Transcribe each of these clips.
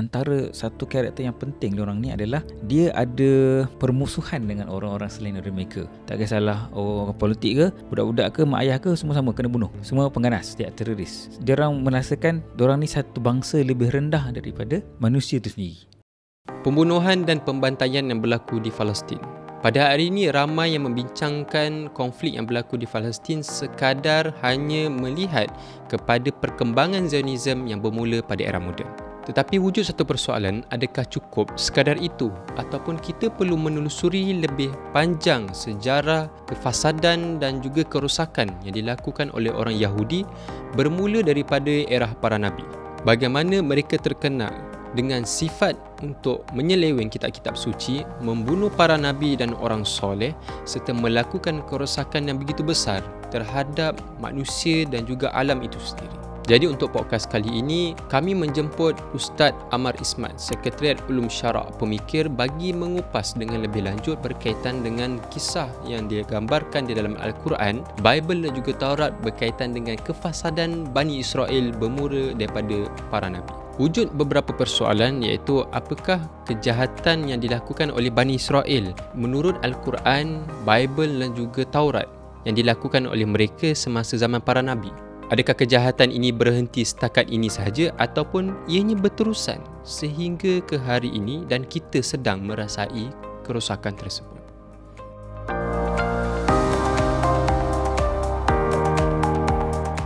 antara satu karakter yang penting diorang ni adalah dia ada permusuhan dengan orang-orang selain daripada mereka. Tak kisahlah orang politik ke, budak-budak ke, mak ayah ke, semua sama kena bunuh. Semua pengganas, setiap teroris. Diorang merasakan diorang ni satu bangsa lebih rendah daripada manusia itu sendiri. Pembunuhan dan pembantaian yang berlaku di Palestin. Pada hari ini, ramai yang membincangkan konflik yang berlaku di Palestin sekadar hanya melihat kepada perkembangan Zionism yang bermula pada era moden. Tetapi wujud satu persoalan, adakah cukup sekadar itu ataupun kita perlu menelusuri lebih panjang sejarah kefasadan dan juga kerosakan yang dilakukan oleh orang Yahudi bermula daripada era para nabi. Bagaimana mereka terkenal dengan sifat untuk menyeleweng kitab-kitab suci, membunuh para nabi dan orang soleh serta melakukan kerosakan yang begitu besar terhadap manusia dan juga alam itu sendiri. Jadi untuk podcast kali ini, kami menjemput Ustaz Amar Ismat, Sekretariat Ulum Syarak Pemikir bagi mengupas dengan lebih lanjut berkaitan dengan kisah yang digambarkan di dalam Al-Quran, Bible dan juga Taurat berkaitan dengan kefasadan Bani Israel bermula daripada para nabi. Wujud beberapa persoalan iaitu apakah kejahatan yang dilakukan oleh Bani Israel menurut Al-Quran, Bible dan juga Taurat yang dilakukan oleh mereka semasa zaman para nabi. Adakah kejahatan ini berhenti setakat ini sahaja ataupun ianya berterusan sehingga ke hari ini dan kita sedang merasai kerosakan tersebut?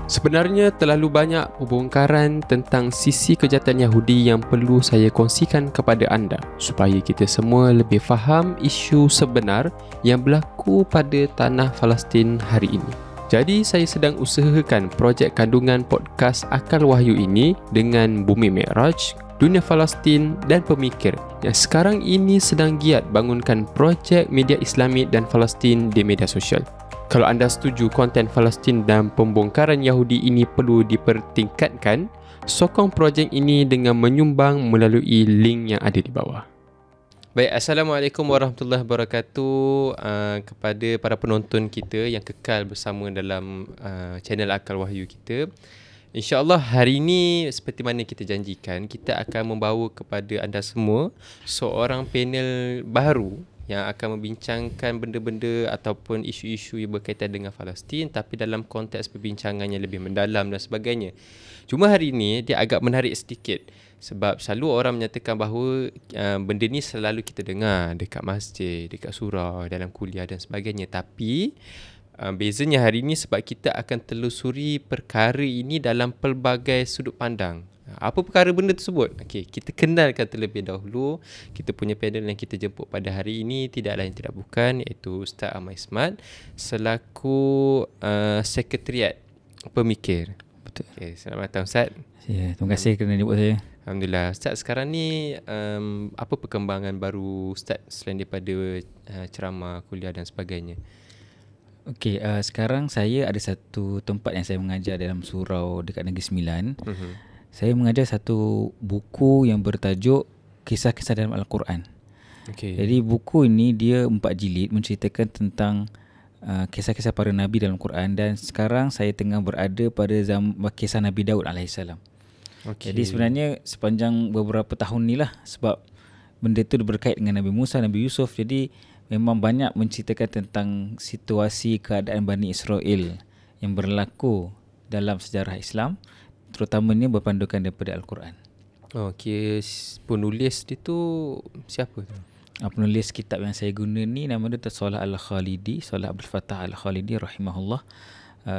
Sebenarnya terlalu banyak pembongkaran tentang sisi kejahatan Yahudi yang perlu saya kongsikan kepada anda supaya kita semua lebih faham isu sebenar yang berlaku pada tanah Palestin hari ini. Jadi saya sedang usahakan projek kandungan podcast Akal Wahyu ini dengan Bumi Mi'raj, Dunia Palestin dan Pemikir yang sekarang ini sedang giat bangunkan projek media Islami dan Palestin di media sosial. Kalau anda setuju konten Palestin dan pembongkaran Yahudi ini perlu dipertingkatkan, sokong projek ini dengan menyumbang melalui link yang ada di bawah. Baik, Assalamualaikum warahmatullahi wabarakatuh kepada para penonton kita yang kekal bersama dalam channel Akal Wahyu kita. InsyaAllah hari ini seperti mana kita janjikan, kita akan membawa kepada anda semua seorang panel baru yang akan membincangkan benda-benda ataupun isu-isu yang berkaitan dengan Palestin tapi dalam konteks perbincangan yang lebih mendalam dan sebagainya. Cuma hari ini dia agak menarik sedikit sebab selalu orang menyatakan bahawa benda ni selalu kita dengar dekat masjid, dekat surau, dalam kuliah dan sebagainya. Tapi bezanya hari ini sebab kita akan telusuri perkara ini dalam pelbagai sudut pandang. Apa perkara benda tersebut? Okey, kita kenalkan terlebih dahulu kita punya panel yang kita jemput pada hari ini tidak lain tidak bukan iaitu Ustaz Amar Ismat selaku Sekretariat Pemikir. Betul. Okey, selamat datang Ustaz. Ya, terima kasih kerana jemput saya. Alhamdulillah. Ustaz, sekarang ni apa perkembangan baru Ustaz selain daripada ceramah, kuliah dan sebagainya? Okey, sekarang saya ada satu tempat yang saya mengajar dalam surau dekat Negeri Sembilan. Saya mengajar satu buku yang bertajuk Kisah-Kisah dalam Al-Quran. Okay. Jadi buku ini dia 4 jilid menceritakan tentang kisah-kisah para Nabi dalam Quran dan sekarang saya tengah berada pada kisah Nabi Daud AS. Okay. Jadi sebenarnya sepanjang beberapa tahun ni lah sebab benda tu berkait dengan Nabi Musa, Nabi Yusuf. Jadi memang banyak menceritakan tentang situasi keadaan Bani Israel yang berlaku dalam sejarah Islam, terutamanya berpandukan daripada Al-Quran. Okey, penulis dia tu siapa tu? Penulis kitab yang saya guna ni nama dia Salah Al-Khalidi, Salah Abdul Fattah Al-Khalidi rahimahullah,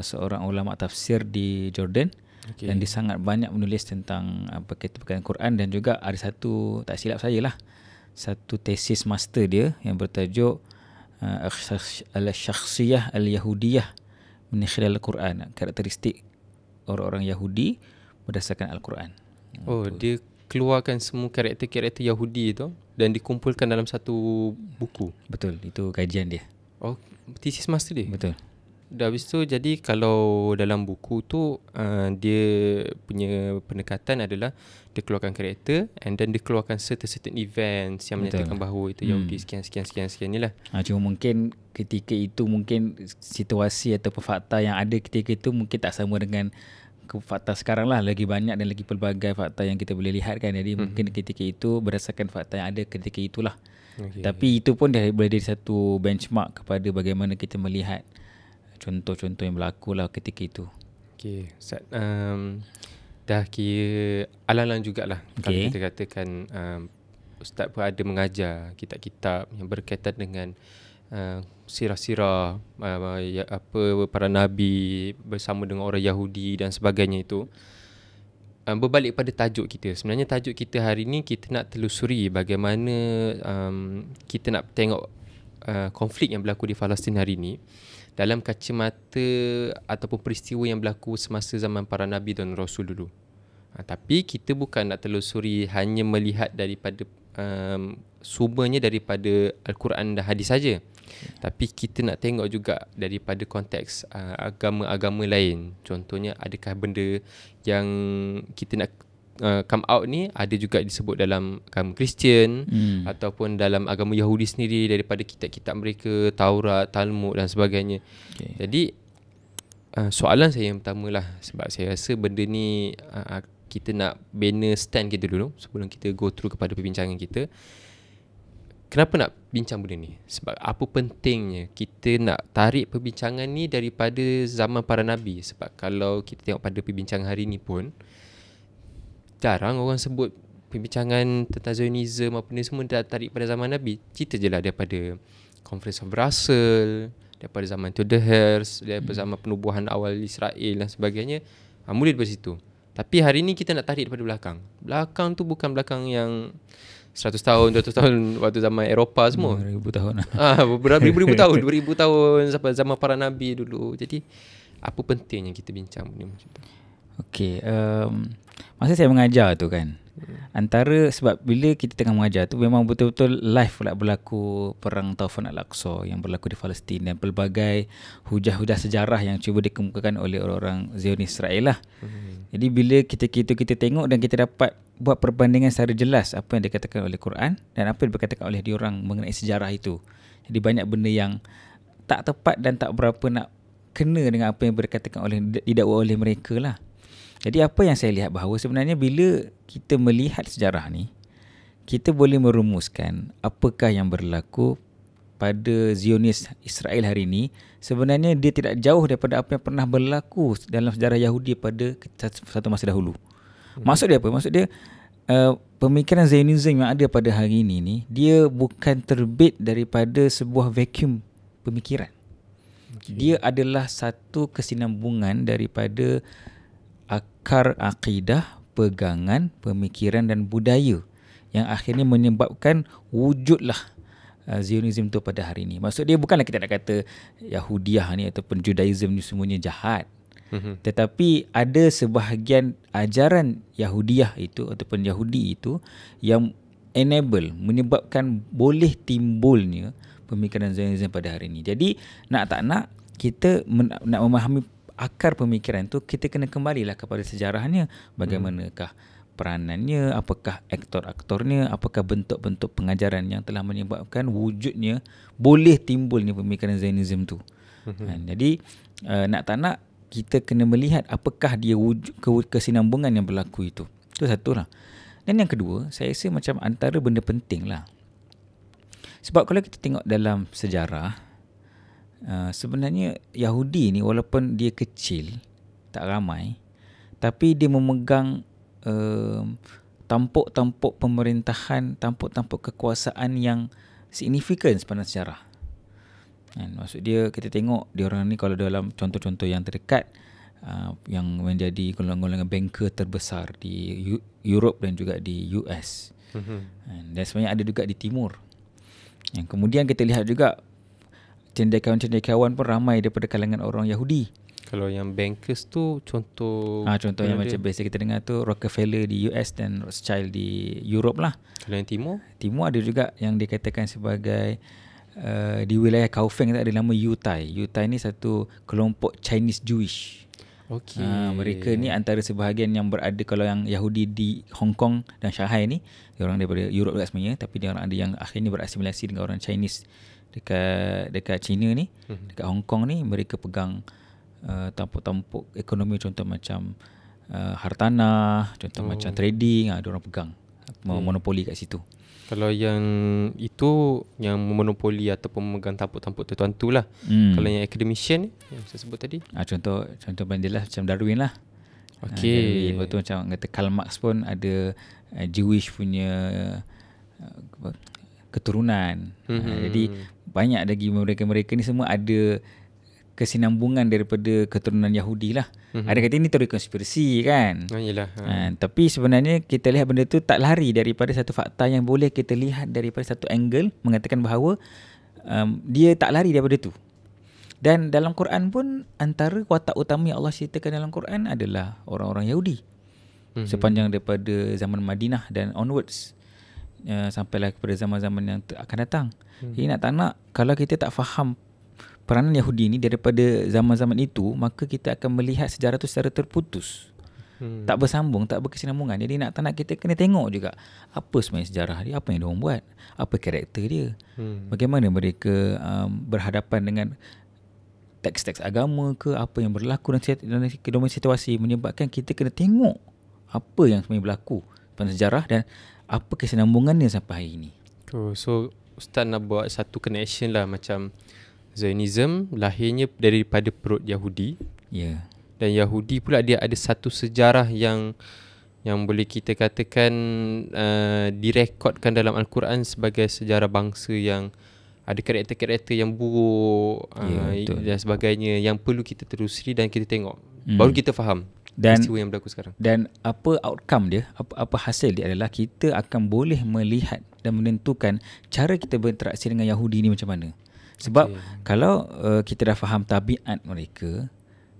seorang ulama tafsir di Jordan. Okay. Dan dia sangat banyak menulis tentang berkaitan Quran dan juga ada satu, tak silap saya lah, satu tesis master dia yang bertajuk Al-Syakhsiyah Al-Yahudiyah min khilal Al-Quran, karakteristik orang-orang Yahudi berdasarkan Al-Quran. Oh, dia keluarkan semua karakter-karakter Yahudi tu dan dikumpulkan dalam satu buku. Betul, itu kajian dia. Oh, tesis master dia? Betul. Dah habis tu, jadi kalau dalam buku tu dia punya pendekatan adalah dia keluarkan karakter and then dia keluarkan certain events yang menyatakan bahawa itu Yahudi sekian ni lah. Cuma mungkin ketika itu mungkin situasi atau fakta yang ada ketika itu mungkin tak sama dengan fakta sekarang lah, lagi banyak dan lagi pelbagai fakta yang kita boleh lihat kan. Jadi mungkin ketika itu berdasarkan fakta yang ada ketika itulah. Tapi itu pun dah boleh jadi satu benchmark kepada bagaimana kita melihat contoh-contoh yang berlaku lah ketika itu. Okay, Ustaz, dah kira alang-alang jugalah kalau kita katakan Ustaz pun ada mengajar kitab-kitab yang berkaitan dengan sirah-sirah para nabi bersama dengan orang Yahudi dan sebagainya itu. Berbalik pada tajuk kita. Sebenarnya tajuk kita hari ni kita nak telusuri bagaimana kita nak tengok konflik yang berlaku di Palestin hari ni dalam kacamata ataupun peristiwa yang berlaku semasa zaman para nabi dan rasul dulu. Tapi kita bukan nak telusuri hanya melihat daripada sumbernya daripada Al-Quran dan hadis saja. Tapi kita nak tengok juga daripada konteks agama-agama lain. Contohnya, adakah benda yang kita nak come out ni ada juga disebut dalam agama Kristian ataupun dalam agama Yahudi sendiri daripada kitab-kitab mereka, Taurat, Talmud dan sebagainya. Jadi soalan saya yang pertama lah, sebab saya rasa benda ni kita nak bina stand kita dulu sebelum kita go through kepada perbincangan kita. Kenapa nak bincang benda ni? Sebab apa pentingnya kita nak tarik perbincangan ni daripada zaman para nabi? Sebab kalau kita tengok pada perbincangan hari ni pun jarang orang sebut perbincangan tentang Zionism apa ni semua dah tarik pada zaman nabi. Cerita je lah daripada Conference of Brussels, daripada zaman Theodor Herzl, daripada zaman penubuhan awal Israel dan sebagainya. Mula daripada situ. Tapi hari ni kita nak tarik daripada belakang. Belakang tu bukan belakang yang 100 tahun, 200 tahun waktu zaman Eropah semua. 2000 tahun. Beribu-ribu tahun, 2000 tahun sampai zaman para nabi dulu. Jadi apa pentingnya kita bincang ni macam tu? Okey, masa saya mengajar tu kan, antara sebab bila kita tengah mengajar tu memang betul-betul live pula berlaku perang Taufan Al-Aqsa yang berlaku di Palestin dan pelbagai hujah-hujah sejarah yang cuba dikemukakan oleh orang Zionis Israel lah. Jadi bila kita tengok dan kita dapat buat perbandingan secara jelas apa yang dikatakan oleh Quran dan apa yang dikatakan oleh diorang mengenai sejarah itu. Jadi banyak benda yang tak tepat dan tak berapa nak kena dengan apa yang dikatakan oleh, didakwa oleh mereka lah. Jadi apa yang saya lihat bahawa sebenarnya bila kita melihat sejarah ni, kita boleh merumuskan apakah yang berlaku pada Zionis Israel hari ini. Sebenarnya dia tidak jauh daripada apa yang pernah berlaku dalam sejarah Yahudi pada satu masa dahulu. Maksud dia apa? Maksud dia pemikiran Zionism yang ada pada hari ini ni, dia bukan terbit daripada sebuah vacuum pemikiran. Dia adalah satu kesinambungan daripada akar akidah, pegangan, pemikiran dan budaya yang akhirnya menyebabkan wujudlah Zionism tu pada hari ini. Maksud dia bukanlah kita nak kata Yahudiah ni ataupun Judaism ni semuanya jahat. Tetapi ada sebahagian ajaran Yahudiah itu ataupun Yahudi itu yang menyebabkan boleh timbulnya pemikiran Zionism pada hari ini. Jadi nak tak nak kita nak memahami akar pemikiran tu, kita kena kembalilah kepada sejarahnya. Bagaimanakah peranannya, apakah aktor-aktornya, apakah bentuk-bentuk pengajaran yang telah menyebabkan wujudnya boleh timbulnya pemikiran Zionism tu. Jadi nak tak nak kita kena melihat apakah dia wujud kesinambungan yang berlaku itu. Itu satu lah. Dan yang kedua, saya rasa macam antara benda penting lah. Sebab kalau kita tengok dalam sejarah, sebenarnya Yahudi ni walaupun dia kecil, tak ramai, tapi dia memegang tampuk-tampuk pemerintahan, tampuk-tampuk kekuasaan yang signifikan sepanjang sejarah. Maksud dia, kita tengok diorang ni kalau dalam contoh-contoh yang terdekat, yang menjadi golongan-golongan banker terbesar di Europe dan juga di US. Dan sebenarnya ada juga di Timur. Yang kemudian kita lihat juga cendekiawan-cendekiawan pun ramai daripada kalangan orang Yahudi. Kalau yang bankers tu contoh yang macam biasa kita dengar tu Rockefeller di US dan Rothschild di Europe lah. Kalau yang Timur ada juga yang dikatakan sebagai di wilayah Kaohsiung ada nama Yutai. Yutai ni satu kelompok Chinese Jewish. Mereka ni antara sebahagian yang berada, kalau yang Yahudi di Hong Kong dan Shanghai ni, diorang daripada Europe juga sebenarnya, tapi diorang ada yang akhirnya berasimilasi dengan orang Chinese dekat China ni, dekat Hong Kong ni. Mereka pegang tampuk-tampuk ekonomi, contoh macam hartanah, contoh macam trading, diorang pegang monopoli kat situ. Kalau yang itu yang monopoli ataupun memegang tampuk-tampuk tertentu lah. Kalau yang academician yang saya sebut tadi, contoh bandil lah macam Darwin lah. Okey. Darwin, betul macam kata Karl Marx pun ada Jewish punya keturunan. Jadi banyak lagi mereka ni semua ada kesinambungan daripada keturunan Yahudi lah. Ada kata ini teori konspirasi kan. Yelah. Tapi sebenarnya kita lihat benda tu tak lari daripada satu fakta yang boleh kita lihat daripada satu angle, mengatakan bahawa dia tak lari daripada tu. Dan dalam Quran pun antara watak utama yang Allah ceritakan dalam Quran adalah orang-orang Yahudi. Sepanjang daripada zaman Madinah dan onwards, sampailah kepada zaman-zaman yang akan datang. Jadi nak tak nak, kalau kita tak faham peranan Yahudi ni daripada zaman-zaman itu, maka kita akan melihat sejarah tu secara terputus. Tak bersambung, tak berkesinambungan. Jadi nak tak nak kita kena tengok juga apa sebenarnya sejarah dia, apa yang diorang buat, apa karakter dia, bagaimana mereka berhadapan dengan teks-teks agama ke, apa yang berlaku dalam situasi, menyebabkan kita kena tengok apa yang sebenarnya berlaku pada sejarah dan apa kesinambungannya sampai hari ini. So Ustaz nak buat satu connection lah, macam Zionism lahirnya daripada perut Yahudi. Ya. Dan Yahudi pula dia ada satu sejarah yang boleh kita katakan direkodkan dalam Al-Quran sebagai sejarah bangsa yang ada karakter-karakter yang buruk dan sebagainya, yang perlu kita telusuri dan kita tengok. Baru kita faham peristiwa yang berlaku sekarang. Dan apa outcome dia, apa hasil dia adalah kita akan boleh melihat dan menentukan cara kita berinteraksi dengan Yahudi ni macam mana. Sebab kalau kita dah faham tabiat mereka,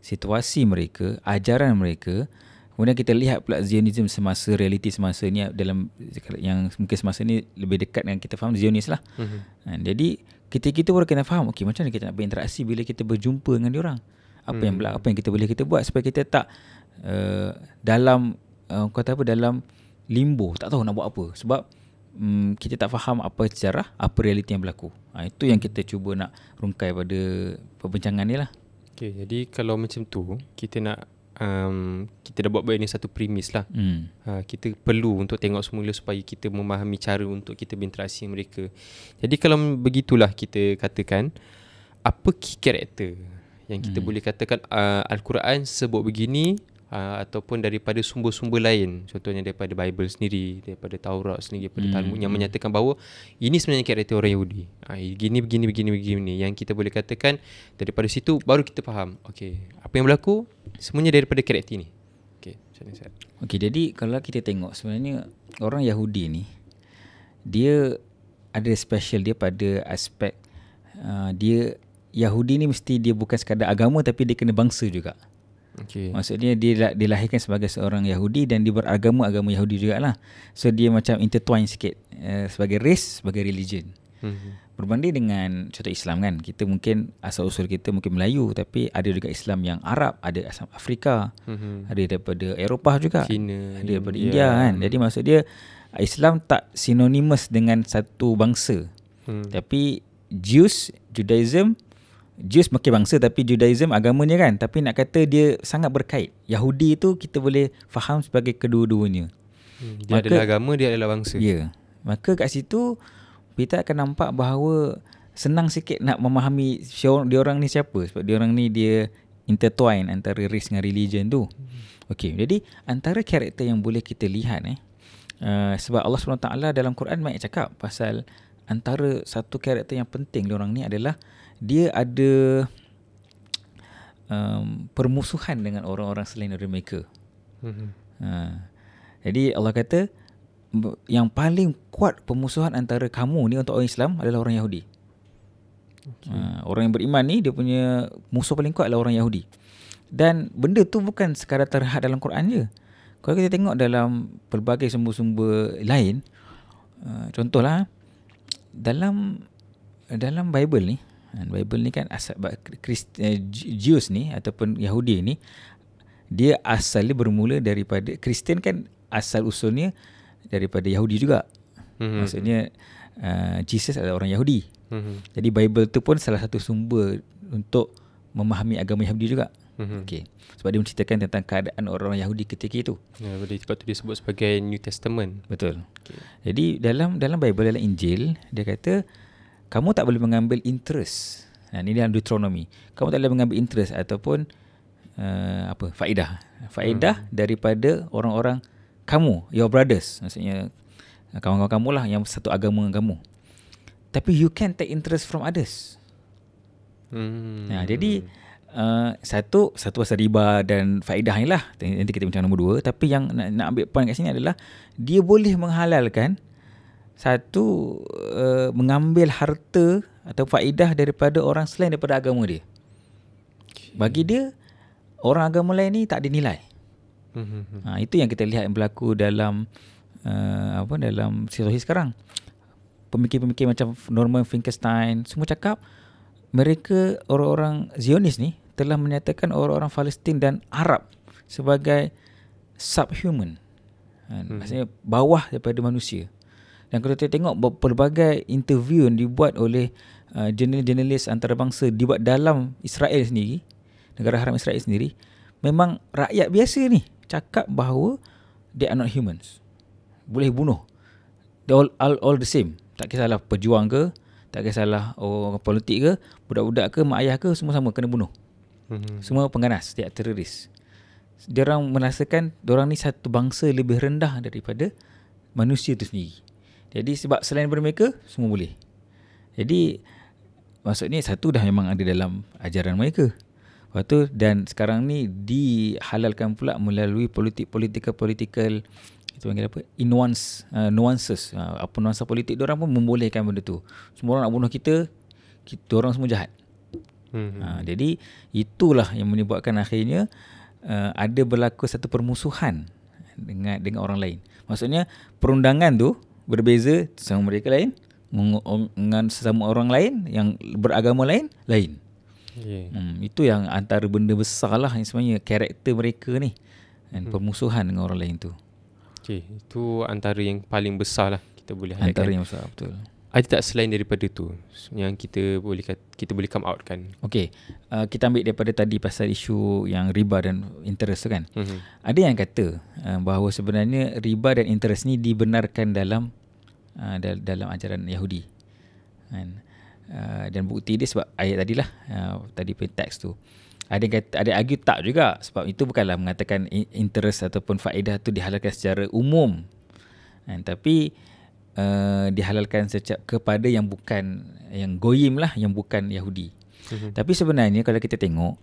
situasi mereka, ajaran mereka, kemudian kita lihat pula Zionism semasa, realiti semasa ni, dalam yang mungkin semasa ni lebih dekat dengan kita faham Zionis lah. Jadi kita baru kena faham, okey, macam mana kita nak berinteraksi bila kita berjumpa dengan diorang. Apa yang kita boleh kita buat supaya kita tak dalam dalam limbo, tak tahu nak buat apa. Sebab kita tak faham apa sejarah, apa realiti yang berlaku. Itu yang kita cuba nak rungkai pada perbincangan ni lah. Okay, jadi kalau macam tu, kita nak kita dah buat ini satu premis lah. Kita perlu untuk tengok semula supaya kita memahami cara untuk kita berinteraksi dengan mereka. Jadi kalau begitulah kita katakan, apa key character yang kita boleh katakan Al-Quran sebut begini, ataupun daripada sumber-sumber lain, contohnya daripada Bible sendiri, daripada Taurat sendiri, daripada Talmud, yang menyatakan bahawa ini sebenarnya karakter orang Yahudi, begini, yang kita boleh katakan daripada situ baru kita faham, okey, apa yang berlaku semuanya daripada karakter ni. Okey, macam ni Ustaz. Okey, jadi kalau kita tengok sebenarnya orang Yahudi ni, dia ada special dia pada aspek dia Yahudi ni mesti dia bukan sekadar agama, tapi dia kena bangsa juga. Okay. Maksudnya dia dilahirkan sebagai seorang Yahudi dan dia beragama Yahudi jugalah. So dia macam intertwine sikit, sebagai race, sebagai religion. Berbanding dengan contoh Islam kan, kita mungkin asal-usul kita mungkin Melayu, tapi ada juga Islam yang Arab, ada asal Afrika, ada daripada Eropah juga, China, ada daripada India kan. Jadi maksud dia Islam tak synonymous dengan satu bangsa. Tapi Jews makin bangsa, tapi Judaism agamanya kan, tapi nak kata dia sangat berkait. Yahudi itu kita boleh faham sebagai kedua-duanya. Dia adalah agama, dia adalah bangsa. Ya. Maka kat situ kita akan nampak bahawa senang sikit nak memahami diorang ni siapa, sebab diorang ni dia intertwine antara race dengan religion tu. Okey, jadi antara karakter yang boleh kita lihat sebab Allah SWT dalam Quran banyak cakap pasal antara satu karakter yang penting diorang ni adalah dia ada permusuhan dengan orang-orang selain dari mereka. Jadi Allah kata yang paling kuat permusuhan antara kamu ni untuk orang Islam adalah orang Yahudi. Orang yang beriman ni dia punya musuh paling kuat adalah orang Yahudi. Dan benda tu bukan sekadar terhad dalam Quran je. Kalau kita tengok dalam pelbagai sumber-sumber lain, contohlah dalam Bible ni kan Jews ni ataupun Yahudi ni, dia asalnya bermula daripada Kristian kan, asal usulnya daripada Yahudi juga. Maksudnya Jesus adalah orang Yahudi. Jadi Bible tu pun salah satu sumber untuk memahami agama Yahudi juga. Okay. Sebab dia menceritakan tentang keadaan orang Yahudi ketika itu. Ya, sebab tu dia sebut sebagai New Testament. Betul. Okay. Jadi dalam Bible, dalam Injil, dia kata kamu tak boleh mengambil interest. Ini dalam Deuteronomy. Kamu tak boleh mengambil interest ataupun faedah daripada orang-orang kamu, your brothers. Maksudnya kawan-kawan kamu lah yang satu agama dengan kamu. Tapi you can take interest from others. Jadi satu pasal riba dan faedah ni lah. Nanti kita bincang nombor 2. Tapi yang nak ambil point kat sini adalah dia boleh menghalalkan satu mengambil harta atau faedah daripada orang selain daripada agama dia. Bagi dia, orang agama lain ni tak ada nilai. Itu yang kita lihat yang berlaku dalam dalam situasi sekarang. Pemikir-pemikir macam Norman Finkelstein semua cakap mereka orang-orang Zionis ni telah menyatakan orang-orang Palestin dan Arab sebagai subhuman. Maksudnya bawah daripada manusia. Dan kalau kita tengok pelbagai interview yang dibuat oleh jurnalis antarabangsa dibuat dalam Israel sendiri, negara haram Israel sendiri, memang rakyat biasa ni cakap bahawa they are not humans. Boleh bunuh. They all the same. Tak kisahlah pejuang ke, tak kisahlah orang politik ke, budak-budak ke, mak ayah ke, semua sama kena bunuh. Semua pengganas, dia teroris. Diorang merasakan diorang ni satu bangsa lebih rendah daripada manusia itu sendiri. Jadi sebab selain daripada mereka, semua boleh. Jadi maksudnya satu dah memang ada dalam ajaran mereka. Lepas tu, dan sekarang ni dihalalkan pula melalui political itu panggil apa? Nuances. Apa nuansa politik diorang pun membolehkan benda tu. Semua orang nak bunuh kita orang semua jahat. Jadi itulah yang menyebabkan akhirnya ada berlaku satu permusuhan dengan orang lain. Maksudnya perundangan tu berbeza sama mereka lain dengan sesama orang lain yang beragama lain. Itu yang antara benda besar lah yang sebenarnya karakter mereka ni, dan permusuhan dengan orang lain tu. Itu antara yang paling besar lah kita boleh hadapkan. Antara yang besar, betul. Ada tak selain daripada tu yang kita boleh come out kan? Kita ambil daripada tadi pasal isu yang riba dan interest tu kan. Ada yang kata bahawa sebenarnya riba dan interest ni dibenarkan dalam ajaran Yahudi. Dan bukti dia sebab ayat tadilah, tadi punya teks tu. Ada yang kata, ada argue tak juga, sebab itu bukanlah mengatakan interest ataupun faedah tu dihalalkan secara umum. Tapi dihalalkan kepada yang bukan, yang goyim lah, yang bukan Yahudi. Tapi sebenarnya kalau kita tengok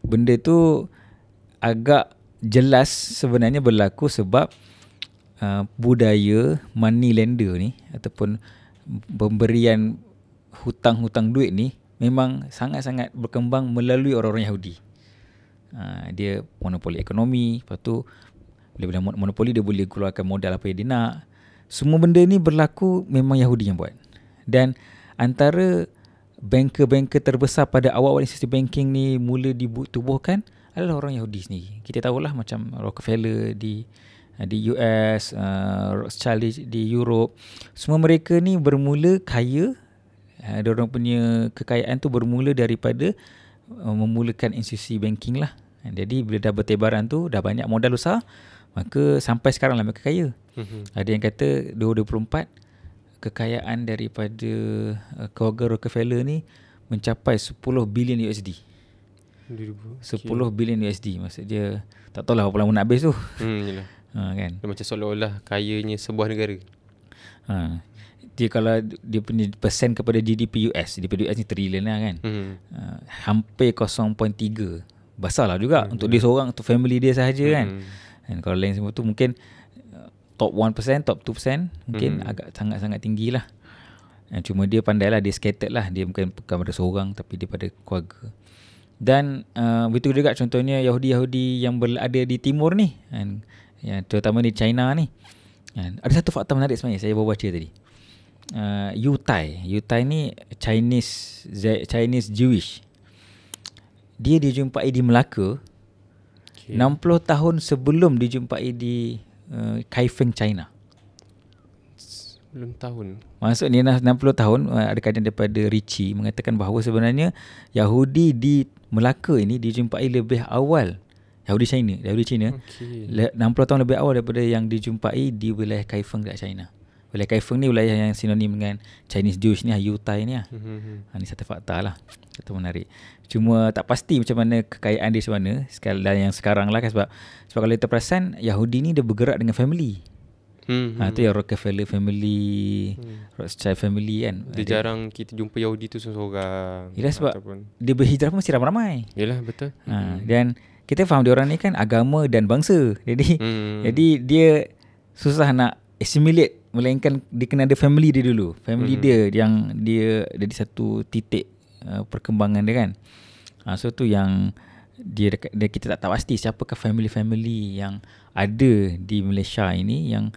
benda tu agak jelas sebenarnya berlaku sebab budaya money lender ni ataupun pemberian hutang-hutang duit ni memang sangat-sangat berkembang melalui orang-orang Yahudi. Dia monopoli ekonomi, lepas tu bila monopoli dia boleh keluarkan modal apa yang dia nak. Semua benda ni berlaku memang Yahudi yang buat. Dan antara banker-banker terbesar pada awal-awal institusi banking ni mula ditubuhkan adalah orang Yahudi sendiri. Kita tahulah macam Rockefeller di US, Rothschild di Europe. Semua mereka ni bermula kaya. Diorang punya kekayaan tu bermula daripada memulakan institusi banking lah. Jadi bila dah bertebaran tu, dah banyak modal besar, maka sampai sekarang lah mereka kaya. Ada yang kata 2024 kekayaan daripada keluarga Rockefeller ni mencapai 10 bilion USD. 10 bilion USD. Maksud dia tak tahulah berapa lama nak habis tu. Yelah. Kan? Dia macam seolah-olah kayanya sebuah negara. Dia kalau dia punya persen kepada GDP US ni trilion lah kan. Hampir 0.3. Besar lah juga untuk dia seorang, untuk family dia sahaja kan. Dan kalau lain semua tu mungkin top 1%, top 2% mungkin agak sangat-sangat tinggi lah. Cuma dia pandai lah, dia scattered lah. Dia bukan pada seorang tapi dia pada keluarga. Dan begitu juga contohnya Yahudi-Yahudi yang berada di timur ni, yang terutama di China ni. Ada satu fakta menarik sebenarnya saya baru baca tadi. Yutai ni Chinese Jewish. Dia dijumpai di Melaka 60 tahun sebelum dijumpai di Kaifeng, China. 60 tahun. Maksudnya 60 tahun. Ada kajian daripada Ricci mengatakan bahawa sebenarnya Yahudi di Melaka ini dijumpai lebih awal Yahudi China. Okay. 60 tahun lebih awal daripada yang dijumpai di wilayah Kaifeng dekat China. Wilayah Kaifeng ni wilayah yang sinonim dengan Chinese Jewish ni, Yutai ni lah. Ni satu fakta lah. Itu menarik. Cuma tak pasti macam mana kekayaan dia macam mana yang sekarang lah kan, sebab kalau kita perasan Yahudi ni dia bergerak dengan family. Tu yang Rockefeller family, Rothschild family kan. Dia jarang kita jumpa Yahudi tu seorang-seorang. Yelah, sebab dia berhijrah pun mesti ramai-ramai. Yelah, betul. Dan kita faham dia orang ni kan agama dan bangsa. Jadi dia susah nak assimilate, melainkan dia kena ada family dia dulu. Family dia yang dia ada di satu titik perkembangan dia kan. So tu yang dia kita tak tahu pasti siapakah family-family yang ada di Malaysia ini yang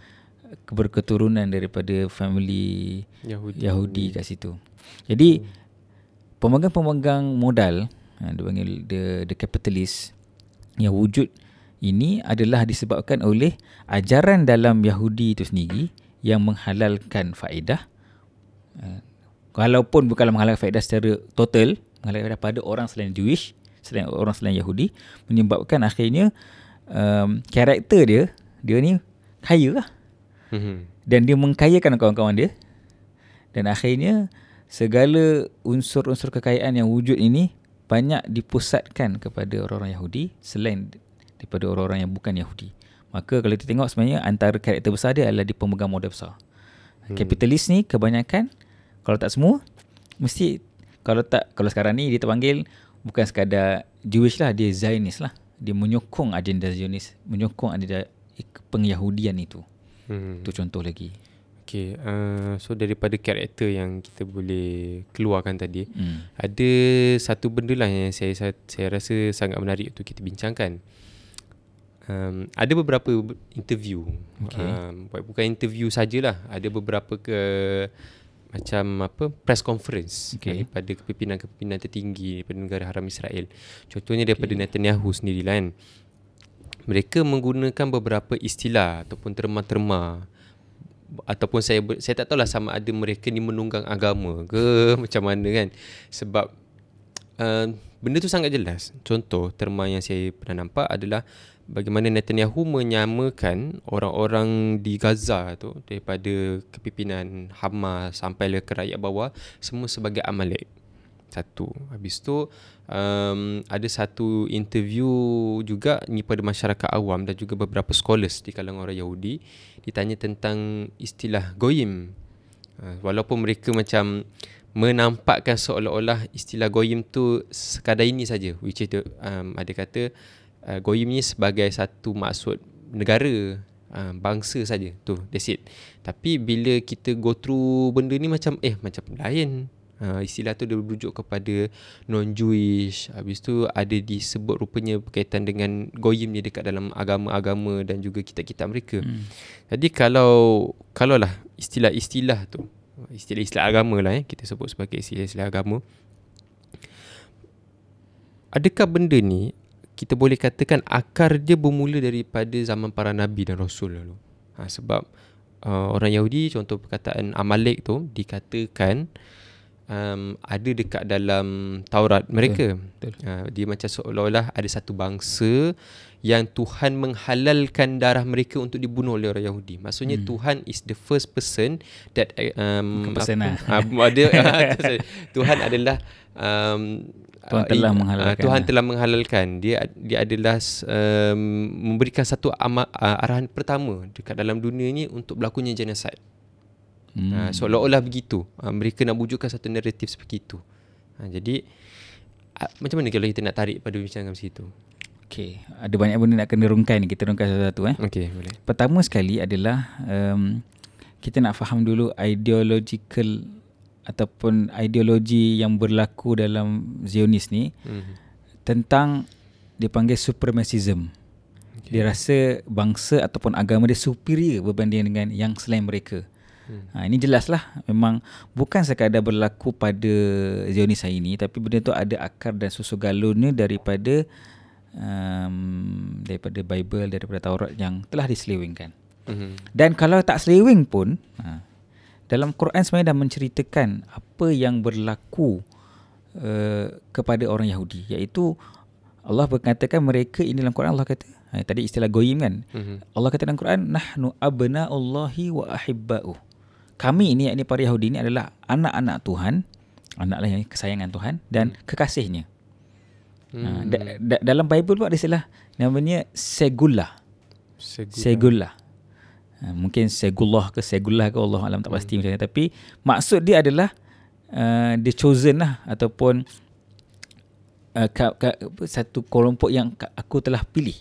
berketurunan daripada family Yahudi kat situ. Jadi pemegang-pemegang modal, dia panggil the capitalist yang wujud ini adalah disebabkan oleh ajaran dalam Yahudi itu sendiri yang menghalalkan faedah. Walaupun bukanlah menghalalkan faedah secara total, menghalalkan faedah pada orang selain Jewish, orang selain Yahudi, menyebabkan akhirnya karakter dia ni kaya lah. Dan dia mengkayakan kawan-kawan dia. Dan akhirnya segala unsur-unsur kekayaan yang wujud ini banyak dipusatkan kepada orang-orang Yahudi selain daripada orang-orang yang bukan Yahudi. Maka kalau kita tengok sebenarnya antara karakter besar dia adalah di pemegang modal besar. Kapitalis ni kebanyakan, kalau tak semua, mesti kalau sekarang ni dia terpanggil bukan sekadar Jewish lah, dia Zionist lah. Dia menyokong agenda Zionis, menyokong agenda pengyahudian itu. Itu contoh lagi. Okay, so daripada karakter yang kita boleh keluarkan tadi, ada satu benda lah yang saya rasa sangat menarik untuk kita bincangkan. Ada beberapa interview, bukan interview sajalah, ada beberapa macam press conference daripada kepimpinan tertinggi daripada negara haram Israel. Contohnya daripada Netanyahu sendiri lah kan. Mereka menggunakan beberapa istilah ataupun terma-terma, ataupun saya tak tahulah sama ada mereka ni menunggang agama ke macam mana kan. Sebab benda tu sangat jelas. Contoh terma yang saya pernah nampak adalah bagaimana Netanyahu menyamakan orang-orang di Gaza tu, daripada kepimpinan Hamas sampai ke rakyat bawah, semua sebagai Amalek. Satu. Habis tu ada satu interview juga ni pada masyarakat awam dan juga beberapa scholars di kalangan orang Yahudi, ditanya tentang istilah Goyim. Walaupun mereka macam menampakkan seolah-olah istilah Goyim tu sekadar ini saja, which is ada kata Goyim ni sebagai satu maksud negara, bangsa saja tu, that's it. Tapi bila kita go through benda ni macam lain. Istilah tu dia merujuk kepada non-Jewish. Habis tu ada disebut rupanya berkaitan dengan Goyim ni dekat dalam agama-agama dan juga kitab-kitab mereka. Jadi kalau lah istilah-istilah tu, istilah-istilah agama lah kita sebut sebagai istilah-istilah agama, adakah benda ni kita boleh katakan akar dia bermula daripada zaman para Nabi dan Rasul lalu? Sebab orang Yahudi, contoh perkataan Amalek tu dikatakan ada dekat dalam Taurat mereka. Betul. Dia macam seolah-olah ada satu bangsa yang Tuhan menghalalkan darah mereka untuk dibunuh oleh orang Yahudi. Maksudnya Tuhan is the first person that Tuhan adalah Tuhan telah menghalalkan. Dia adalah memberikan satu arahan pertama dekat dalam dunia ni untuk berlakunya genocide. Seolah-olah begitu. Mereka nak wujudkan satu naratif seperti itu. Jadi macam mana kalau kita nak tarik pada bincangan situ? Okey, ada banyak benda nak kena rungkai ni. Kita rungkai satu-satu Okey, boleh. Pertama sekali adalah kita nak faham dulu ideological ataupun ideologi yang berlaku dalam Zionis ni tentang dipanggil supremacism. Dia rasa bangsa ataupun agama dia superior berbanding dengan yang selain mereka. Ini jelaslah memang bukan sekadar berlaku pada Zionis hari ini, tapi benda tu ada akar dan susu galonnya daripada Bible, daripada Taurat yang telah diselewengkan. Dan kalau tak seleweng pun, dalam Quran sebenarnya dah menceritakan apa yang berlaku kepada orang Yahudi, iaitu Allah berkatakan mereka ini dalam Quran. Allah kata tadi istilah goyim kan. Allah kata dalam Quran, nahnu abna'ullahi wa ahibba'uh. Kami ini, yakni para Yahudi ini adalah anak-anak Tuhan, anaklah yang kesayangan Tuhan dan kekasihnya. Dalam Bible pun ada istilah namanya segullah. Mungkin segullah ke Allah alam, tak pasti macam ni, tapi maksud dia adalah the chosen lah, ataupun satu kelompok yang aku telah pilih,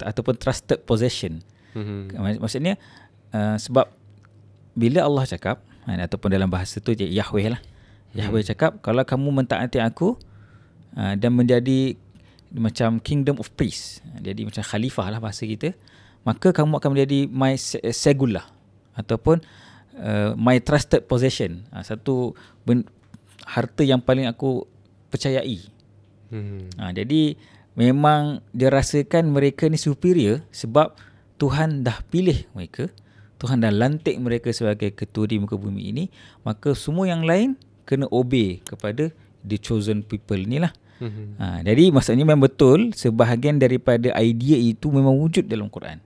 ataupun trusted possession. Maksudnya sebab bila Allah cakap, ataupun dalam bahasa tu Yahweh lah, Yahweh cakap, kalau kamu mentaati aku dan menjadi macam kingdom of priests, jadi macam khalifah lah bahasa kita, maka kamu akan menjadi my segullah, ataupun my trusted possession, satu harta yang paling aku percayai. Jadi memang dia rasakan mereka ni superior sebab Tuhan dah pilih mereka, Tuhan dah lantik mereka sebagai ketua di muka bumi ini, maka semua yang lain kena obey kepada the chosen people ni lah. Jadi maksudnya memang betul sebahagian daripada idea itu memang wujud dalam Quran.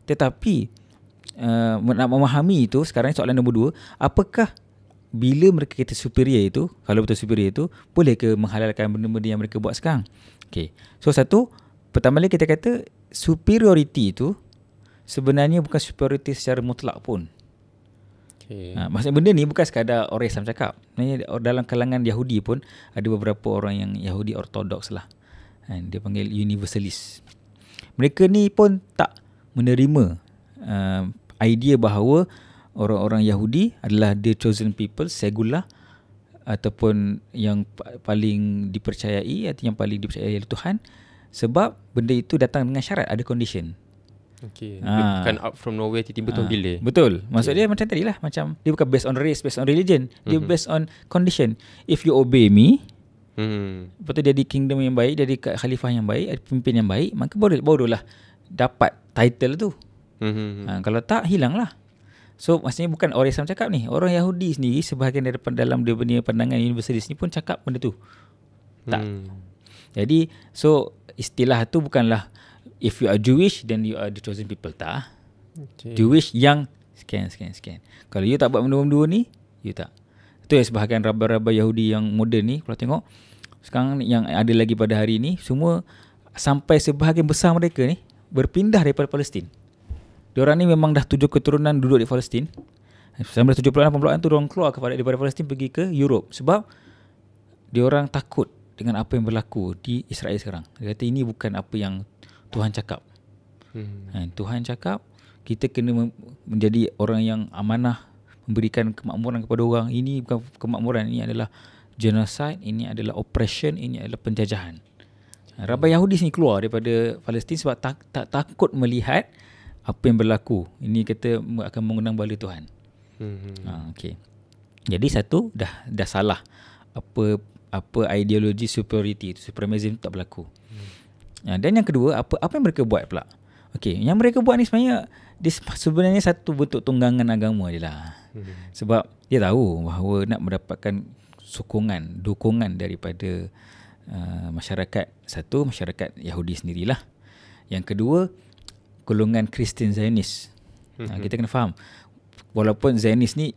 Tetapi nak memahami itu, sekarang soalan nombor 2, apakah bila mereka kata superior itu, kalau betul superior itu, boleh ke menghalalkan benda-benda yang mereka buat sekarang? Okay. So pertama kali kita kata superiority itu sebenarnya bukan superiority secara mutlak pun. Maksudnya benda ni bukan sekadar orang Islam cakap. Dalam kalangan Yahudi pun ada beberapa orang yang Yahudi ortodoks lah, dia panggil universalis. Mereka ni pun tak menerima idea bahawa orang-orang Yahudi adalah the chosen people, segullah, ataupun yang paling dipercayai atau yang paling dipercayai oleh Tuhan, sebab benda itu datang dengan syarat, ada condition. Dia bukan out from nowhere tiba-tiba Tuhan pilih. Betul. Maksud dia macam tadi lah, macam dia bukan based on race, based on religion, dia based on condition. If you obey me, lepas tu jadi kingdom yang baik, jadi khalifah yang baik, pemimpin yang baik, maka barulah dapat title tu. Kalau tak, hilang lah. So maksudnya bukan orang Islam cakap ni, orang Yahudi sendiri sebahagian daripada dalam dia punya pandangan universalis ni pun cakap benda tu. Tak. Jadi so istilah tu bukanlah if you are Jewish then you are the chosen people, tak. Jewish yang sekian. Kalau you tak buat benda-benda ni, you tak. Itu yang sebahagian rabai-rabai Yahudi yang moden ni, kalau tengok sekarang yang ada lagi pada hari ni, semua sampai sebahagian besar mereka ni berpindah daripada Palestin. Diorang ni memang dah 7 keturunan duduk di Palestin. 1970-an tu diorang keluar daripada Palestin pergi ke Europe sebab diorang takut dengan apa yang berlaku di Israel sekarang. Dia kata ini bukan apa yang Tuhan cakap. Tuhan cakap kita kena menjadi orang yang amanah, memberikan kemakmuran kepada orang. Ini bukan kemakmuran, ini adalah genocide, ini adalah oppression, ini adalah penjajahan. Rabai Yahudi sini keluar daripada Palestin sebab takut melihat apa yang berlaku. Ini kata akan mengundang bala Tuhan. Okay. Jadi satu dah salah. Apa ideologi superiority itu, supremacism tak berlaku. Dan yang kedua, apa yang mereka buat pula? Okay, yang mereka buat ni sebenarnya satu bentuk tunggangan agama je lah. Sebab dia tahu bahawa nak mendapatkan dukungan daripada masyarakat, satu masyarakat Yahudi sendirilah. Yang kedua, golongan Kristian Zionis. Kita kena faham, walaupun Zionis ni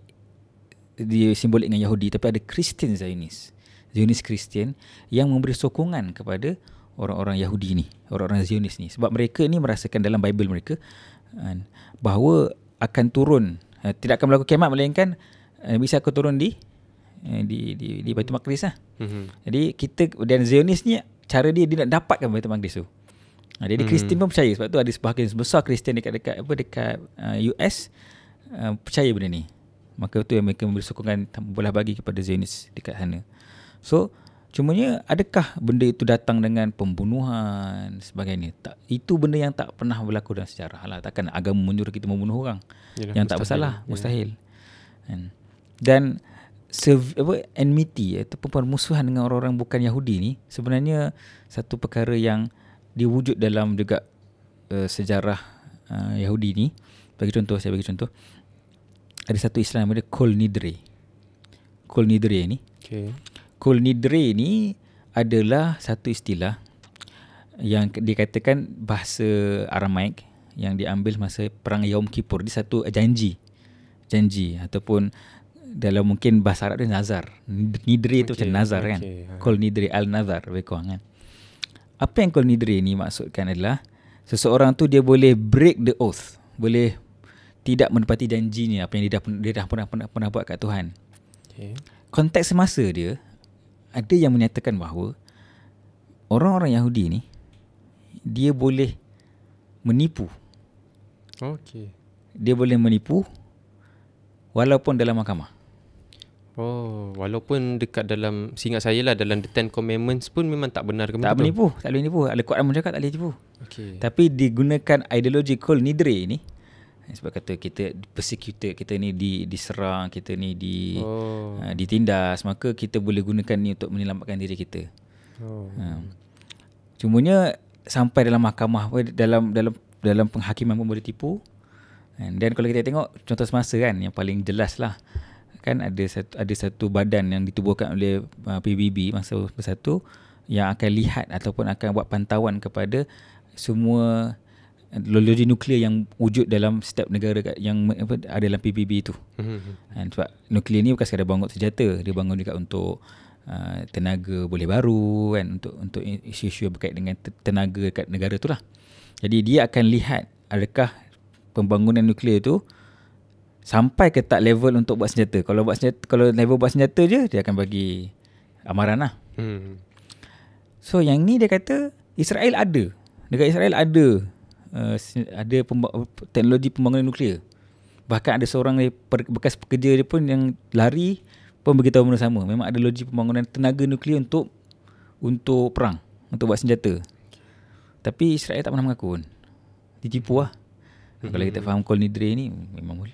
dia simbolik dengan Yahudi, tapi ada Kristian Zionis Kristian yang memberi sokongan kepada orang-orang Yahudi ni, orang-orang Zionis ni, sebab mereka ni merasakan dalam Bible mereka bahawa akan turun, tidak akan berlaku kiamat melainkan bisa akan turun di Baitul Maqdis lah. Jadi kita dan Zionis ni cara dia nak dapatkan Baitul Maqdis tu. Jadi Kristian pun percaya, sebab tu ada sebahagian besar Kristian dekat US percaya benda ni. Maka tu yang mereka memberi sokongan belah bagi kepada Zionis dekat sana. So cumanya adakah benda itu datang dengan pembunuhan sebagainya? Tak, itu benda yang tak pernah berlaku dalam sejarah lah. Takkan agama menyuruh kita membunuh orang. Yalah, yang tak bersalah, mustahil. Dan enmity ataupun permusuhan dengan orang-orang bukan Yahudi ni sebenarnya satu perkara yang diwujud dalam juga sejarah Yahudi ni. Saya bagi contoh. ada satu istilah nama dia Kol Nidre. Kol Nidre ni. Okay. Kol Nidre ni adalah satu istilah yang dikatakan bahasa Aramaik yang diambil masa perang Yom Kippur. Dia satu janji ataupun dalam mungkin bahasa Arab dia nazar. Nidre tu macam nazar kan. Kol Nidre al-nazar lebih kurang kan. Apa yang Kol Nidre ni maksudkan adalah seseorang tu dia boleh break the oath, boleh tidak menepati janjinya apa yang dia dah pernah buat kat Tuhan. Okay. Konteks semasa dia ada yang menyatakan bahawa orang-orang Yahudi ni dia boleh menipu. Okey. Dia boleh menipu walaupun dalam mahkamah. Oh, walaupun dekat dalam, seingat saya lah, dalam The Ten Commandments pun memang tak benar ke tak boleh nipu, tak boleh nipu. Al-Quran pun cakap tak boleh tipu. Okay. Tapi digunakan ideologi Kol Nidre ni sebab kata kita persecuted, kita ni diserang, kita ni ditindas, maka kita boleh gunakan ni untuk menyelamatkan diri kita. Cumanya sampai dalam mahkamah, dalam penghakiman pun boleh tipu. Dan kalau kita tengok contoh semasa kan, yang paling jelas lah kan, ada satu badan yang ditubuhkan oleh PBB masa bersatu yang akan lihat ataupun akan buat pantauan kepada semua teknologi nuklear yang wujud dalam setiap negara yang ada dalam PBB itu. Sebab nuklear ni bukan sekadar bangun senjata, dia bangun juga untuk tenaga boleh baru kan, untuk isu-isu yang berkait dengan tenaga dekat negara tu lah. Jadi dia akan lihat adakah pembangunan nuklear tu sampai ke tak level untuk buat senjata. Kalau level buat senjata je, dia akan bagi amaran lah. So yang ni dia kata Israel ada. Dekat Israel ada teknologi pembangunan nuklear. Bahkan ada seorang bekas pekerja dia pun yang lari pun beritahu benda sama. Memang ada logik pembangunan tenaga nuklear untuk perang, untuk buat senjata. Tapi Israel tak pernah mengaku pun. Ditipu lah. Kalau kita faham Kol Nidre ni, memang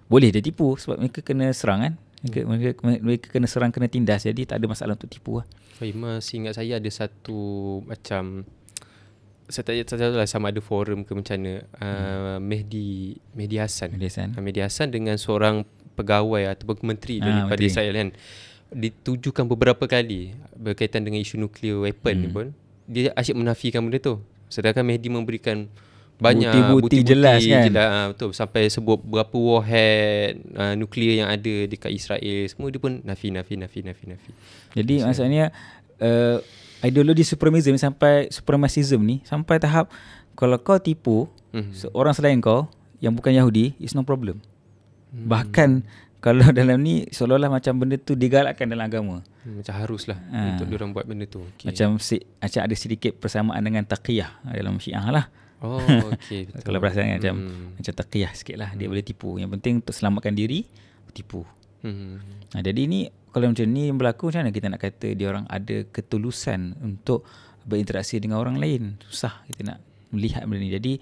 boleh dia tipu sebab mereka kena serang kan. Mereka kena serang, kena tindas. Jadi tak ada masalah untuk tipu lah. Seingat saya ada satu macam, saya tak tahu lah sama ada forum ke macam mana, Mehdi Hasan dengan seorang pegawai ataupun menteri daripada Israel kan, ditujukan beberapa kali berkaitan dengan isu nuclear weapon ni pun, dia asyik menafikan benda tu, sedangkan Mehdi memberikan banyak bukti jelas kan, betul, sampai sebut berapa warhead nuklear yang ada dekat Israel, semua dia pun nafi. Jadi maksudnya ideologi supremacism ni sampai tahap kalau kau tipu seorang selain kau yang bukan Yahudi, it's no problem. Bahkan kalau dalam ni seolah-olah macam benda tu digalakkan dalam agama. Macam haruslah untuk diorang buat benda tu. Macam ada sedikit persamaan dengan taqiyah dalam Syiah lah. Oh, okey, betul. Kalau perasan macam taqiyah sikit lah, dia boleh tipu. Yang penting untuk selamatkan diri, tipu. Jadi ni kalau macam ni berlaku, macam mana kita nak kata dia orang ada ketulusan untuk berinteraksi dengan orang lain? Susah kita nak melihat benda ni. Jadi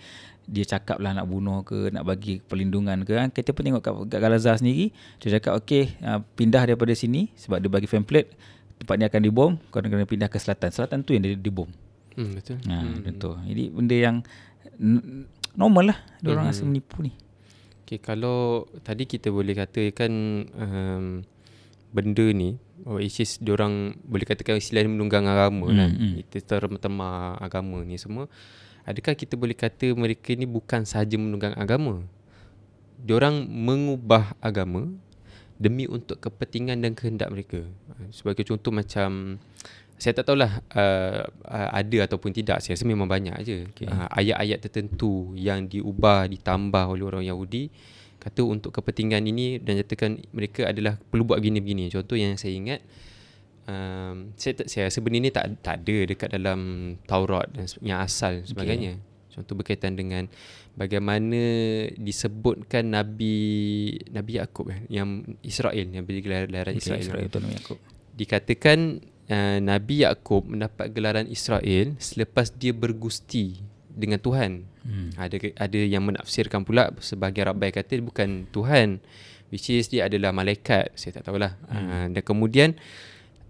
dia cakap lah nak bunuh ke, nak bagi perlindungan ke. Kita pun tengok kat Gaza sendiri, dia cakap okey, pindah daripada sini sebab dia bagi pamphlet tempat ni akan dibom, kau kena pindah ke selatan tu yang dia dibom. Betul. Betul. Jadi benda yang normal lah dia orang rasa menipu ni. Okay, kalau tadi kita boleh katakan benda ni, which is diorang boleh katakan istilah menunggang agama lah. Itu terma agama ni semua. Adakah kita boleh kata mereka ni bukan sahaja menunggang agama? Diorang mengubah agama demi untuk kepentingan dan kehendak mereka. Sebagai contoh macam, saya tak tahulah ada ataupun tidak, saya rasa memang banyak je. Ayat-ayat tertentu yang diubah, ditambah oleh orang Yahudi, kata untuk kepentingan ini, dan nyatakan mereka adalah perlu buat begini-begini. Contoh yang saya ingat, saya rasa benda ni tak ada dekat dalam Taurat dan yang asal sebagainya. Contoh berkaitan dengan bagaimana disebutkan Nabi Yaqub yang Israel, yang beri gelaran Israel. Nabi Yaqub. Dikatakan Nabi Yaqub mendapat gelaran Israel selepas dia bergusti dengan Tuhan. Ada yang menafsirkan pula, sebahagian Rabbi kata dia bukan Tuhan, which is dia adalah malaikat, saya tak tahulah. Dan kemudian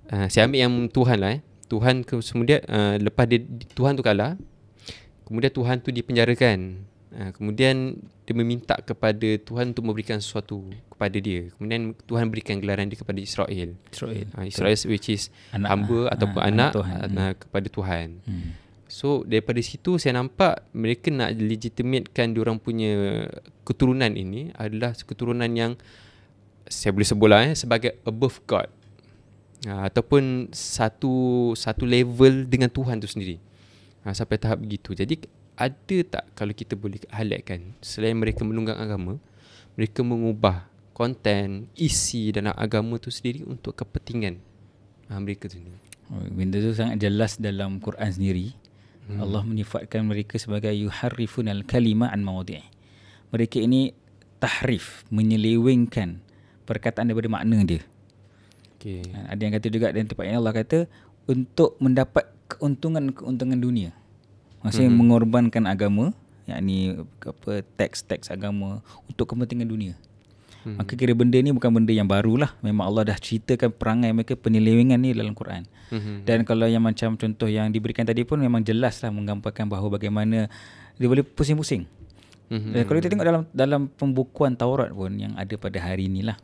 saya ambil yang Tuhan lah. Tuhan kemudian lepas Tuhan tu kalah, kemudian Tuhan tu dipenjarakan Kemudian dia meminta kepada Tuhan untuk memberikan sesuatu kepada dia. Kemudian Tuhan berikan gelaran dia kepada Israel. Israel which is anak, hamba ataupun anak Tuhan. Kepada Tuhan. So daripada situ saya nampak mereka nak legitimatekan diorang punya keturunan ini adalah keturunan yang saya boleh sebutlah sebagai above God. Ataupun satu level dengan Tuhan tu sendiri. Sampai tahap begitu. Jadi ada tak kalau kita boleh highlightkan, selain mereka menunggang agama, mereka mengubah konten, isi dalam agama tu sendiri untuk kepentingan mereka tu sendiri. Benda tu sangat jelas dalam Quran sendiri. Allah menyifatkan mereka sebagai yuharrifunal kalima an mawadhi'i. Mereka ini tahrif, menyelewengkan perkataan daripada makna dia. Ada yang kata juga dalam tempat yang Allah kata untuk mendapat keuntungan dunia. Maksudnya mengorbankan agama, yakni teks-teks agama untuk kepentingan dunia. Maka kira benda ni bukan benda yang barulah. Memang Allah dah ceritakan perangai mereka penyelewengan ni dalam Quran. Dan kalau yang macam contoh yang diberikan tadi pun memang jelaslah menggambarkan bahawa bagaimana dia boleh pusing-pusing. Dan kalau kita tengok dalam pembukuan Taurat pun yang ada pada hari inilah,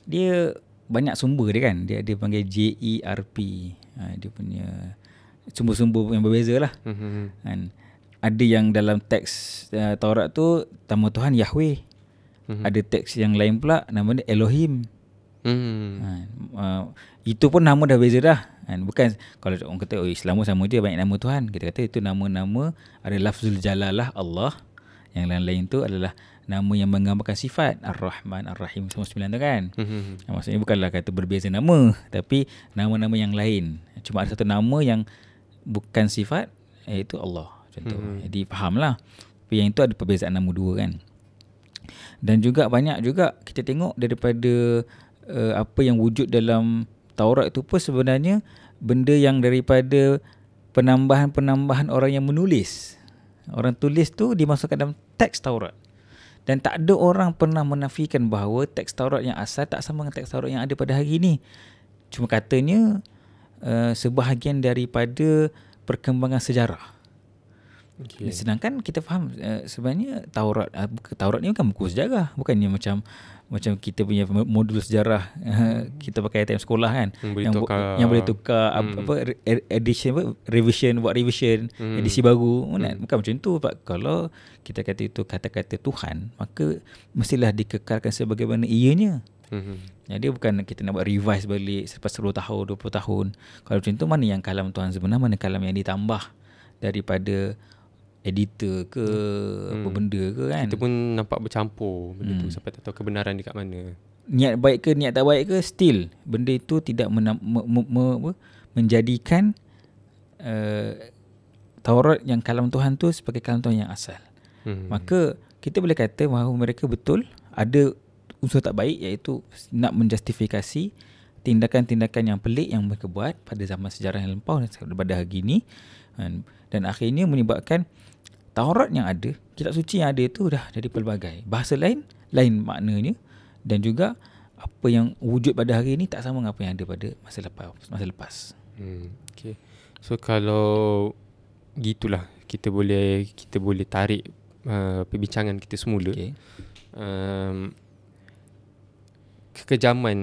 dia banyak sumber dia kan. Dia panggil JERP. Dia punya sumber-sumber yang berbeza lah. Ada yang dalam teks Taurat tu nama Tuhan Yahweh. Ada teks yang lain pula nama dia Elohim. Itu pun nama dah beza dah. Bukan kalau orang kata Islam sama je banyak nama Tuhan. Kita kata itu nama-nama ada lafzul jalalah Allah. Yang lain-lain tu adalah nama yang menggambarkan sifat Ar-Rahman, Ar-Rahim, semua 9 tu kan. Maksudnya bukanlah kata berbeza nama, tapi nama-nama yang lain. Cuma ada satu nama yang bukan sifat, iaitu Allah contoh. Jadi fahamlah. Tapi yang itu ada perbezaan nama dua kan. Dan juga banyak juga kita tengok daripada apa yang wujud dalam Taurat itu pun sebenarnya benda yang daripada penambahan-penambahan orang yang menulis. Orang tulis tu dimasukkan dalam teks Taurat. Dan tak ada orang pernah menafikan bahawa teks Taurat yang asal tak sama dengan teks Taurat yang ada pada hari ini. Cuma katanya sebahagian daripada perkembangan sejarah. Sedangkan kita faham sebenarnya Taurat ni bukan buku sejarah. Bukannya macam kita punya modul sejarah kita pakai time sekolah kan, yang boleh tukar edition, buat revision, edisi baru. Bukan macam tu. Kalau kita kata itu kata-kata Tuhan, maka mestilah dikekalkan sebagaimana ianya. Jadi bukan kita nak buat revise balik selepas 10 tahun, 20 tahun. Kalau macam tu, mana yang kalam Tuhan sebenar, mana kalam yang ditambah daripada editor ke apa benda ke kan. Kita pun nampak bercampur benda tu sampai tak tahu kebenaran dekat mana. Niat baik ke niat tak baik ke, still benda itu tidak menjadikan Taurat yang kalam Tuhan tu sebagai kalam Tuhan yang asal. Maka kita boleh kata bahawa mereka betul ada unsur tak baik, iaitu nak menjustifikasi tindakan-tindakan yang pelik yang mereka buat pada zaman sejarah yang lampau dan pada hari ini. Dan akhirnya menyebabkan Taurat yang ada, kitab suci yang ada itu dah jadi pelbagai bahasa lain maknanya, dan juga apa yang wujud pada hari ini tak sama dengan apa yang ada pada masa lepas. Okay. So kalau gitulah kita boleh tarik perbincangan kita semula. Kekejaman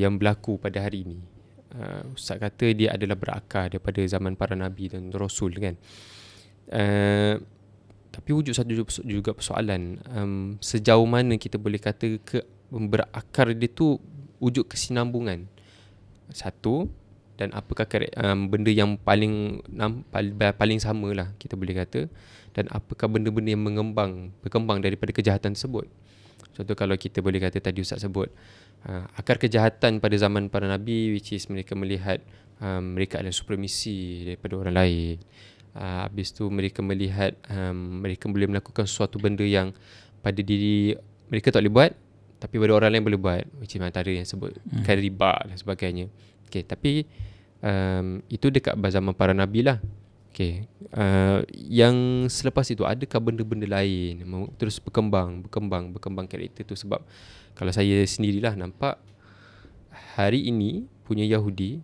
yang berlaku pada hari ini, Ustaz kata dia adalah berakar daripada zaman para Nabi dan Rasul kan. Tapi wujud satu juga persoalan, sejauh mana kita boleh kata berakar dia tu wujud kesinambungan satu, dan apakah benda yang paling sama lah kita boleh kata, dan apakah benda-benda yang berkembang daripada kejahatan tersebut. Contoh kalau kita boleh kata tadi Ustaz sebut akar kejahatan pada zaman para Nabi, which is mereka melihat mereka adalah supremasi daripada orang lain. Habis tu mereka melihat mereka boleh melakukan sesuatu benda yang pada diri mereka tak boleh buat, tapi pada orang lain boleh buat, macam antara yang sebut riba dan sebagainya. Okay, tapi itu dekat zaman para Nabi lah. Okay, yang selepas itu adakah benda-benda lain terus berkembang karakter tu? Sebab kalau saya sendirilah nampak hari ini punya Yahudi,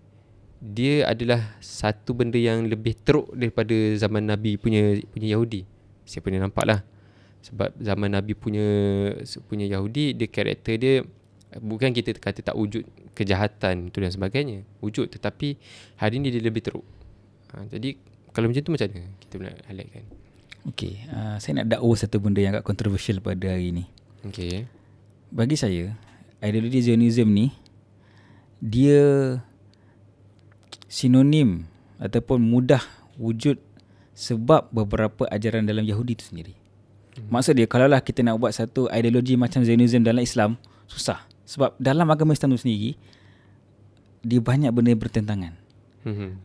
dia adalah satu benda yang lebih teruk daripada zaman Nabi punya Yahudi. Saya pernah nampak lah. Sebab zaman Nabi punya Yahudi, dia karakter dia bukan kita kata tak wujud kejahatan tu dan sebagainya, wujud, tetapi hari ni dia lebih teruk. Jadi kalau macam tu macam mana kita nak highlightkan? Okey, saya nak dakwa satu benda yang agak kontroversial pada hari ni. Okey. Bagi saya, ideologi Zionism ni dia sinonim ataupun mudah wujud sebab beberapa ajaran dalam Yahudi itu sendiri. Maksud dia, kalaulah kita nak buat satu ideologi macam Zionism dalam Islam, susah. Sebab dalam agama Islam itu sendiri, dia banyak benda yang bertentangan.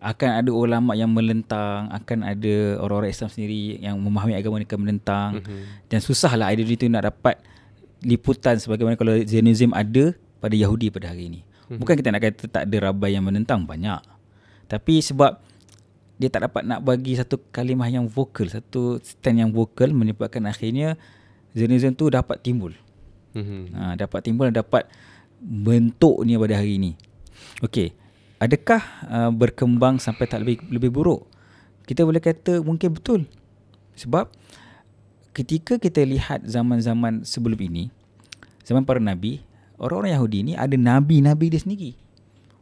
Akan ada ulama yang melentang, akan ada orang-orang Islam sendiri yang memahami agama mereka melentang. Dan susahlah ideologi itu nak dapat liputan sebagaimana kalau Zionism ada pada Yahudi pada hari ini. Bukan kita nak kata tak ada rabai yang menentang, banyak. Tapi sebab dia tak dapat nak bagi satu kalimah yang vokal, satu stand yang vokal, menyebabkan akhirnya Zionism tu dapat timbul. Dapat timbul dan dapat bentuknya pada hari ini. Okey, adakah berkembang sampai tak lebih buruk? Kita boleh kata mungkin betul. Sebab ketika kita lihat zaman-zaman sebelum ini, zaman para nabi, orang-orang Yahudi ni ada nabi-nabi dia sendiri.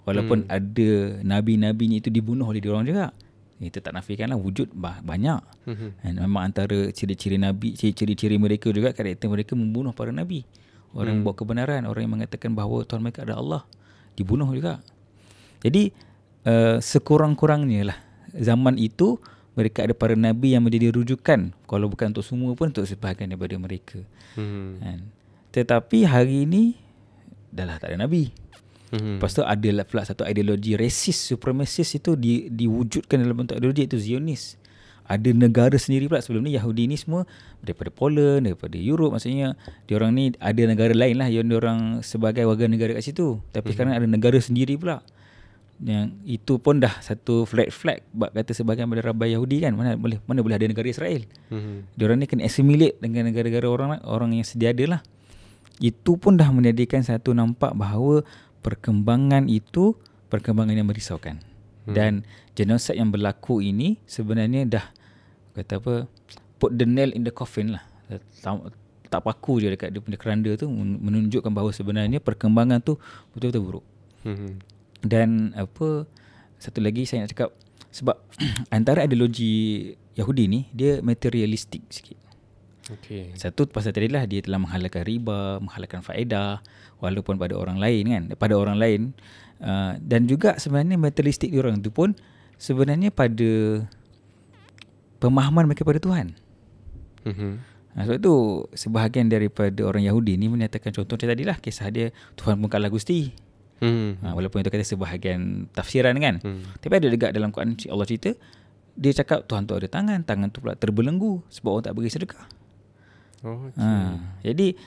Walaupun ada nabi-nabinya itu dibunuh oleh diorang juga. Kita tak nafikanlah wujud banyak. Dan memang antara ciri-ciri nabi, ciri-ciri mereka juga, karakter mereka membunuh para nabi. Orang yang bawa kebenaran, orang yang mengatakan bahawa Tuhan mereka adalah Allah, dibunuh juga. Jadi sekurang-kurangnya lah zaman itu mereka ada para nabi yang menjadi rujukan, kalau bukan untuk semua pun untuk sebahagian daripada mereka. Tetapi hari ini dah lah tak ada nabi. Lepas tu ada pula satu ideologi racist, supremacist itu diwujudkan dalam bentuk ideologi, itu Zionis. Ada negara sendiri pula. Sebelum ni Yahudi ni semua daripada Poland, daripada Europe, maksudnya diorang ni ada negara lain lah yang diorang sebagai warga negara kat situ. Tapi sekarang ada negara sendiri pula. Yang itu pun dah satu flag bab kata sebahagian daripada rabai Yahudi kan, mana boleh ada negara Israel. Diorang ni kena assimilate dengan negara-negara orang yang sedia ada lah. Itu pun dah menjadikan satu nampak bahawa perkembangan itu perkembangan yang merisaukan. Dan genosid yang berlaku ini sebenarnya dah kata apa, put the nail in the coffin lah. Tak paku je dekat dia punya keranda tu, menunjukkan bahawa sebenarnya perkembangan tu betul-betul buruk. Dan apa, satu lagi saya nak cakap, sebab antara ideologi Yahudi ni dia materialistik sikit. Satu pasal tadi lah, dia telah menghalalkan riba, menghalalkan faedah, walaupun pada orang lain kan, pada orang lain. Dan juga sebenarnya materialistik diorang tu pun sebenarnya pada pemahaman mereka pada Tuhan. Sebab tu sebahagian daripada orang Yahudi ni menyatakan, contoh macam tadilah kisah dia, Tuhan pun kalah Gusti. Walaupun itu kata sebahagian tafsiran kan. Tapi ada dekat dalam Quran Allah cerita, dia cakap Tuhan tu ada tangan tu pula terbelenggu sebab orang tak beri sedekah. Jadi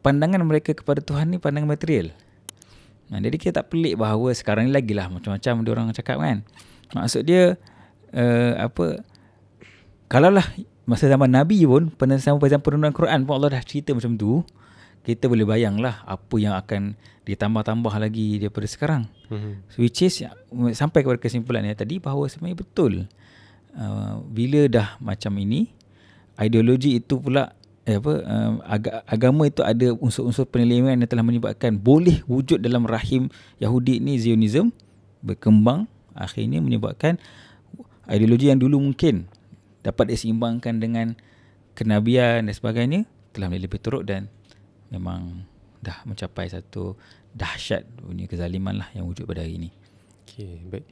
pandangan mereka kepada Tuhan ni pandangan material. Jadi kita tak pelik bahawa sekarang ni lagilah macam-macam dia orang cakap kan. Maksud dia kalaulah masa zaman Nabi pun, pada zaman penurunan Quran pun Allah dah cerita macam tu, kita boleh bayanglah apa yang akan ditambah-tambah lagi daripada sekarang. Which is sampai kepada kesimpulan yang tadi bahawa sebenarnya betul, bila dah macam ini, ideologi itu pula agama itu ada unsur-unsur penyelewengan yang telah menyebabkan boleh wujud dalam rahim Yahudi ni, Zionism berkembang, akhirnya menyebabkan ideologi yang dulu mungkin dapat diseimbangkan dengan kenabian dan sebagainya telah menjadi lebih teruk dan memang dah mencapai satu dahsyat punya kezaliman lah yang wujud pada hari ini. Okey, baik.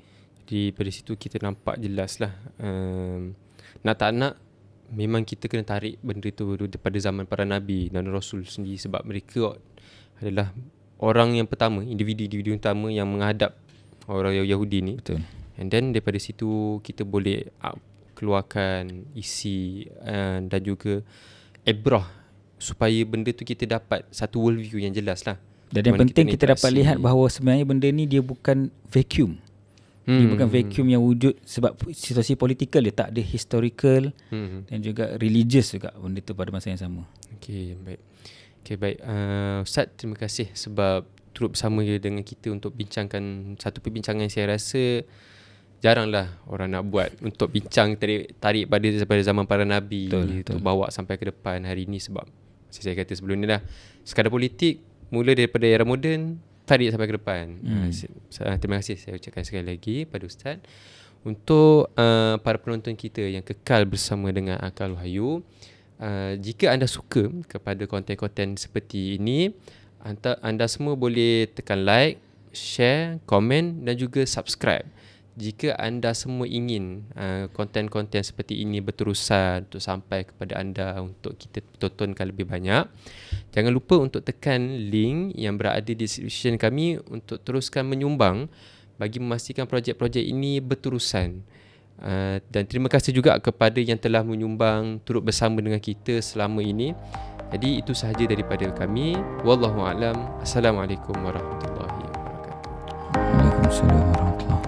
Jadi pada situ kita nampak jelas lah, nak tak nak memang kita kena tarik benda tu daripada zaman para Nabi dan Rasul sendiri, sebab mereka adalah orang yang pertama, individu utama yang menghadap orang Yahudi ni. Betul. And then daripada situ kita boleh keluarkan isi dan juga ibrah, supaya benda tu kita dapat satu worldview yang jelas lah. Dan yang penting kita dapat lihat bahawa sebenarnya benda ni dia bukan vacuum. Dia bukan vacuum yang wujud sebab situasi politikal, dia tak ada historical dan juga religious juga benda tu pada masa yang sama. Okey, baik. Ustaz, terima kasih sebab turut bersama dengan kita untuk bincangkan satu perbincangan yang saya rasa jaranglah orang nak buat untuk bincang tarik pada zaman para Nabi, betul. Bawa sampai ke depan hari ni. Sebab saya kata sebelum ni dah, sekadar politik mula daripada era moden, tarik sampai ke depan. Terima kasih saya ucapkan sekali lagi pada Ustaz. Untuk para penonton kita yang kekal bersama dengan Akal Wahyu, jika anda suka kepada konten-konten seperti ini, anda semua boleh tekan like, share, komen dan juga subscribe. Jika anda semua ingin konten-konten seperti ini berterusan untuk sampai kepada anda, untuk kita tontonkan lebih banyak, jangan lupa untuk tekan link yang berada di description kami untuk teruskan menyumbang bagi memastikan projek-projek ini berterusan. Dan terima kasih juga kepada yang telah menyumbang turut bersama dengan kita selama ini. Jadi itu sahaja daripada kami. Wallahualam. Assalamualaikum warahmatullahi wabarakatuh. Waalaikumsalam warahmatullahi wabarakatuh.